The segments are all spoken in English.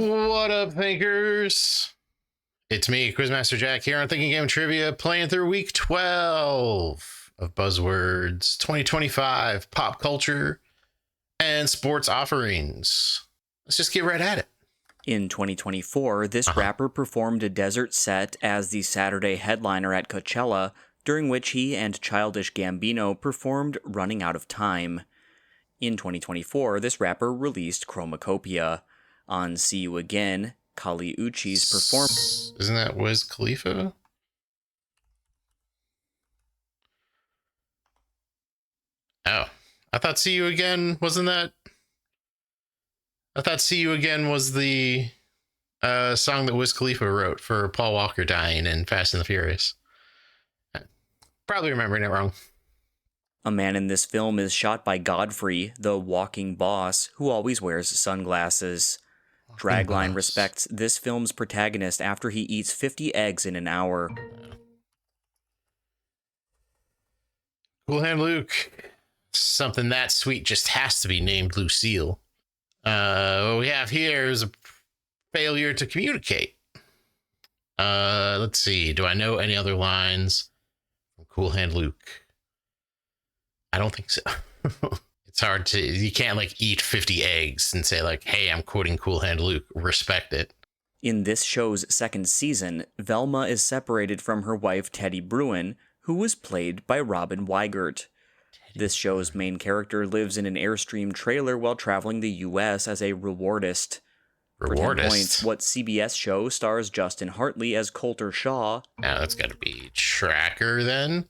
What up, thinkers? It's me, Quizmaster Jack, here on Thinking Game Trivia, playing through week 12 of Buzzword's 2025 pop culture and sports offerings. Let's just get right at it. In 2024, this rapper performed a desert set as the Saturday headliner at Coachella, during which he and Childish Gambino performed Running Out of Time. In 2024, this rapper released Chromacopia. On See You Again, Kali Uchis performed... Isn't that Wiz Khalifa? Oh, I thought See You Again, wasn't that... I thought See You Again was the song that Wiz Khalifa wrote for Paul Walker dying in Fast and the Furious. Probably remembering it wrong. A man in this film is shot by Godfrey, the walking boss, who always wears sunglasses. Dragline respects this film's protagonist after he eats 50 eggs in an hour. Cool Hand Luke. Something that sweet just has to be named Lucille. What we have here is a failure to communicate. Let's see. Do I know any other lines from Cool Hand Luke? I don't think so. It's hard to, you can't like eat 50 eggs and say like, hey, I'm quoting Cool Hand Luke, respect it. In this show's second season, Velma is separated from her wife Teddy Bruin, who was played by Robin Weigert. This show's main character lives in an Airstream trailer while traveling the U.S. as a rewardist. For 10 points, what CBS show stars Justin Hartley as Coulter Shaw? Now that's got to be Tracker then.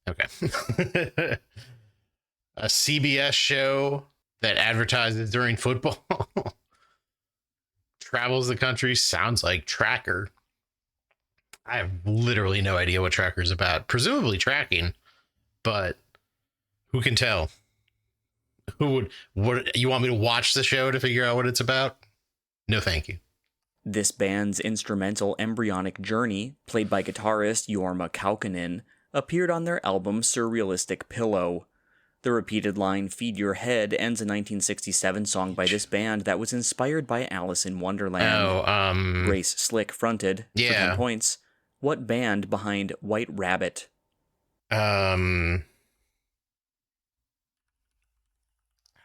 Okay. A CBS show that advertises during football. Travels the country, sounds like Tracker. I have literally no idea what Tracker is about. Presumably tracking, but who can tell? What you want me to watch the show to figure out what it's about? No, thank you. This band's instrumental Embryonic Journey, played by guitarist Jorma Kaukonen, appeared on their album Surrealistic Pillow. The repeated line, "Feed Your Head," ends a 1967 song by this band that was inspired by Alice in Wonderland. Grace Slick fronted, for 10 points. What band behind White Rabbit? I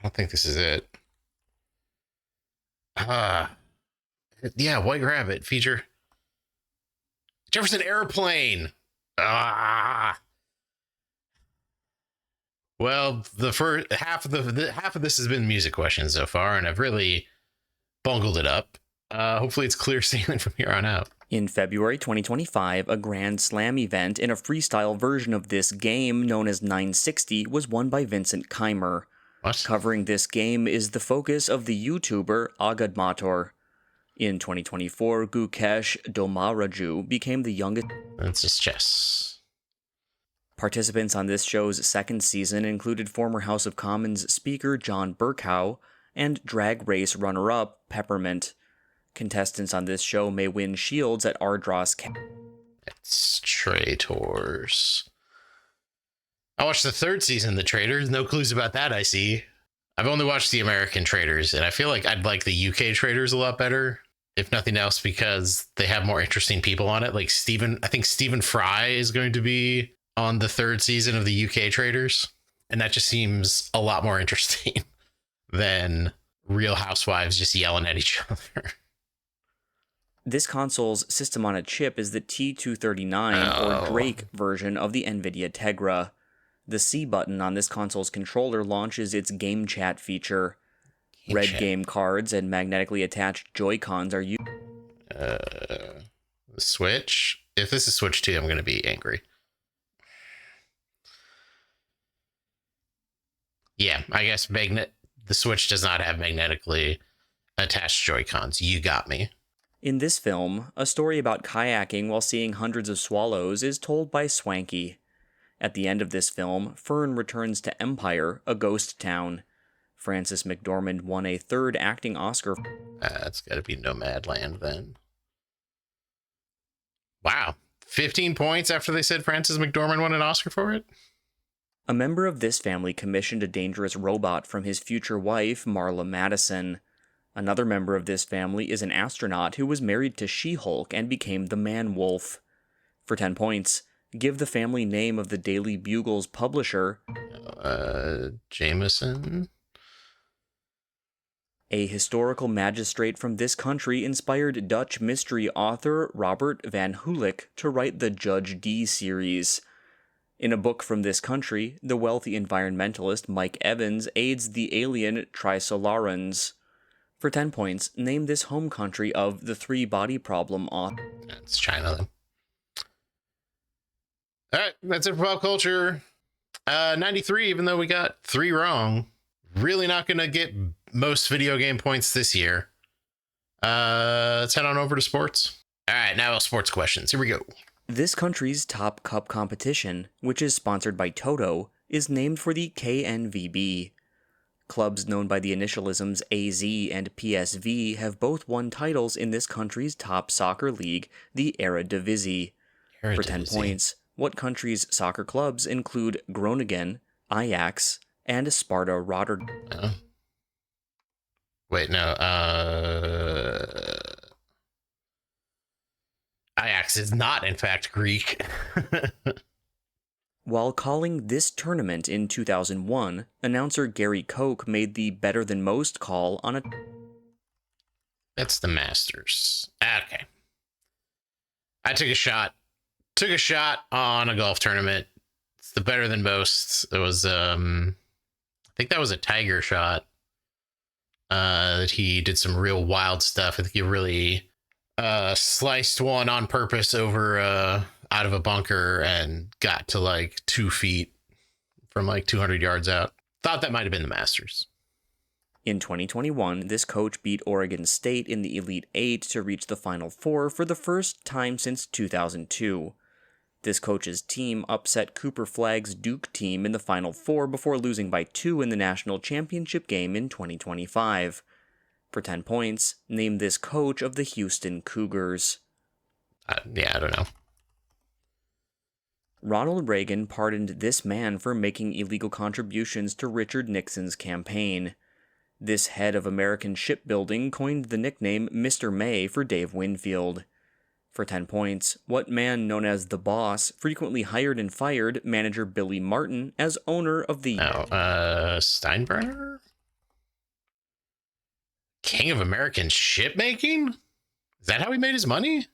don't think this is it. Yeah, White Rabbit feature Jefferson Airplane. Well, the first half of this has been music questions so far, and I've really bungled it up. Hopefully it's clear sailing from here on out. In February 2025, a Grand Slam event in a freestyle version of this game known as 960 was won by Vincent Keimer. What? Covering this game is the focus of the YouTuber Agadmator. In 2024, Gukesh Domaraju became the youngest... That's just chess. Participants on this show's second season included former House of Commons Speaker John Bercow and Drag Race runner-up Peppermint. Contestants on this show may win shields at Ardross. It's Traitors. I watched the third season of The Traitors. No clues about that, I see. I've only watched the American Traitors, and I feel like I'd like the UK Traitors a lot better. If nothing else, because they have more interesting people on it. Like I think Stephen Fry is going to be on the third season of the UK Traitors. And that just seems a lot more interesting than Real Housewives just yelling at each other. This console's system on a chip is the T239 or Drake version of the NVIDIA Tegra. The C button on this console's controller launches its Game Chat feature. Red game cards and magnetically attached Joy-Cons are used. The Switch? If this is Switch 2, I'm going to be angry. Yeah, I guess the Switch does not have magnetically attached Joy-Cons. You got me. In this film, a story about kayaking while seeing hundreds of swallows is told by Swanky. At the end of this film, Fern returns to Empire, a ghost town. Frances McDormand won a third acting Oscar. That's got to be Nomadland then. Wow. 15 points after they said Frances McDormand won an Oscar for it? A member of this family commissioned a dangerous robot from his future wife, Marla Madison. Another member of this family is an astronaut who was married to She-Hulk and became the Man-Wolf. For 10 points, give the family name of the Daily Bugle's publisher. Jameson? A historical magistrate from this country inspired Dutch mystery author Robert van Hulik to write the Judge Dee series. In a book from this country, the wealthy environmentalist Mike Evans aids the alien Trisolarans. For 10 points, name this home country of the Three Body Problem author. It's China, then. All right, that's it for pop culture. 93, even though we got 3 wrong. Really not going to get most video game points this year. Let's head on over to sports. All right, now sports questions. Here we go. This country's top cup competition, which is sponsored by Toto, is named for the KNVB. Clubs known by the initialisms AZ and PSV have both won titles in this country's top soccer league, the Eredivisie. For 10 points, what country's soccer clubs include Groningen, Ajax, and Sparta Rotterdam? Wait, no. Ajax is not, in fact, Greek. While calling this tournament in 2001, announcer Gary Koch made the better-than-most call on a... That's the Masters. Okay. I took a shot. Took a shot on a golf tournament. It's the better than most. It was, I think that was a Tiger shot. That he did some real wild stuff. I think he really sliced one on purpose over out of a bunker and got to like 2 feet from like 200 yards out. Thought that might have been the Masters. In 2021, this coach beat Oregon State in the Elite Eight to reach the Final Four for the first time since 2002. This coach's team upset Cooper Flagg's Duke team in the Final Four before losing by 2 in the national championship game in 2025. For 10 points, name this coach of the Houston Cougars. I don't know. Ronald Reagan pardoned this man for making illegal contributions to Richard Nixon's campaign. This head of American shipbuilding coined the nickname Mr. May for Dave Winfield. For 10 points, what man known as the Boss frequently hired and fired manager Billy Martin as owner of the... Steinbrenner? King of American shipmaking? Is that how he made his money?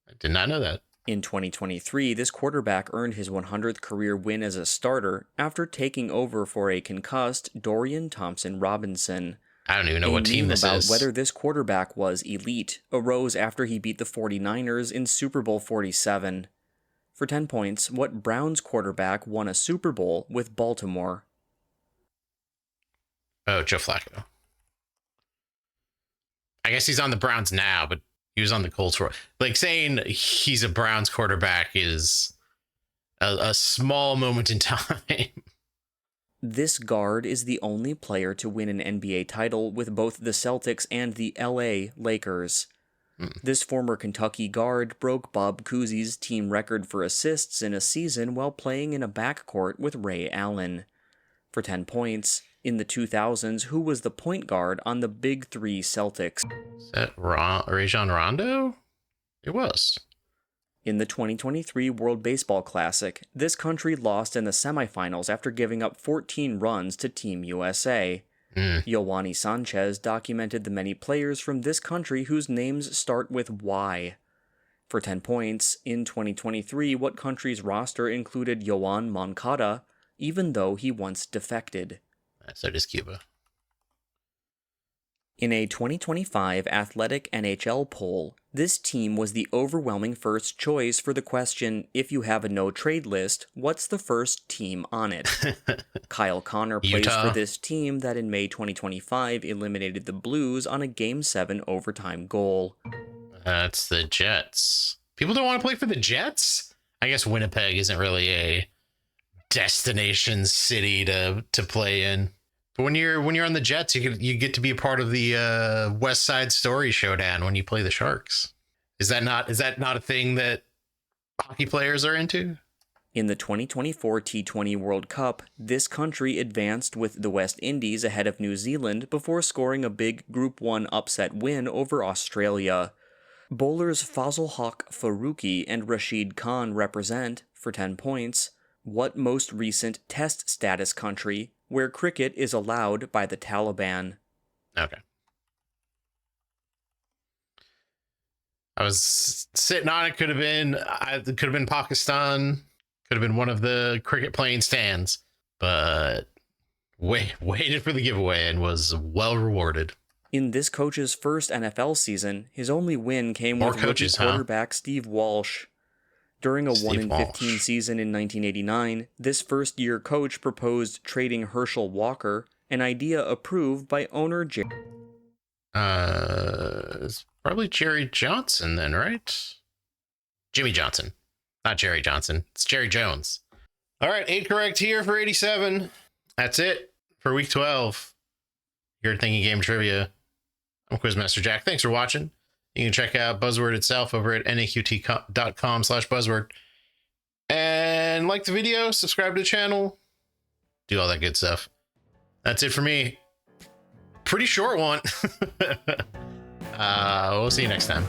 I did not know that. In 2023, this quarterback earned his 100th career win as a starter after taking over for a concussed Dorian Thompson-Robinson. I don't even know what team this is. Whether this quarterback was elite arose after he beat the 49ers in Super Bowl 47. For 10 points, what Browns quarterback won a Super Bowl with Baltimore? Oh, Joe Flacco. I guess he's on the Browns now, but he was on the Colts for... Like, saying he's a Browns quarterback is a small moment in time. This guard is the only player to win an NBA title with both the Celtics and the LA Lakers. This former Kentucky guard broke Bob Cousy's team record for assists in a season while playing in a backcourt with Ray Allen. For 10 points, in the 2000s, who was the point guard on the Big Three Celtics? Is that Rajon Rondo? It was. In the 2023 World Baseball Classic, this country lost in the semifinals after giving up 14 runs to Team USA. Yoani Sanchez documented the many players from this country whose names start with Y. For 10 points, in 2023, what country's roster included Yoan Moncada, even though he once defected? So does Cuba. In a 2025 Athletic NHL poll, this team was the overwhelming first choice for the question, if you have a no-trade list, what's the first team on it? Kyle Connor plays for this team that in May 2025 eliminated the Blues on a Game 7 overtime goal. That's the Jets. People don't want to play for the Jets? I guess Winnipeg isn't really a destination city to play in. But when you're on the Jets, you get to be a part of the West Side Story showdown when you play the Sharks. Is that not a thing that hockey players are into? In the 2024 T20 World Cup, this country advanced with the West Indies ahead of New Zealand before scoring a big Group 1 upset win over Australia. Bowlers Fazil Haq Faruqi and Rashid Khan represent, for 10 points, what most recent test status country where cricket is allowed by the Taliban? Okay. I was sitting on it. Could have been Pakistan. Could have been one of the cricket playing stands, but waited for the giveaway and was well rewarded. In this coach's first NFL season, his only win came with rookie quarterback Steve Walsh. During a 1-15 season in 1989, this first-year coach proposed trading Herschel Walker, an idea approved by owner Jerry. It's probably Jerry Johnson then, right? Jimmy Johnson. Not Jerry Johnson. It's Jerry Jones. All right, 8 correct here for 87. That's it for week 12. You're Thinking Game Trivia. I'm Quizmaster Jack. Thanks for watching. You can check out Buzzword itself over at naqt.com/buzzword. And like the video, subscribe to the channel, do all that good stuff. That's it for me. Pretty short one. We'll see you next time.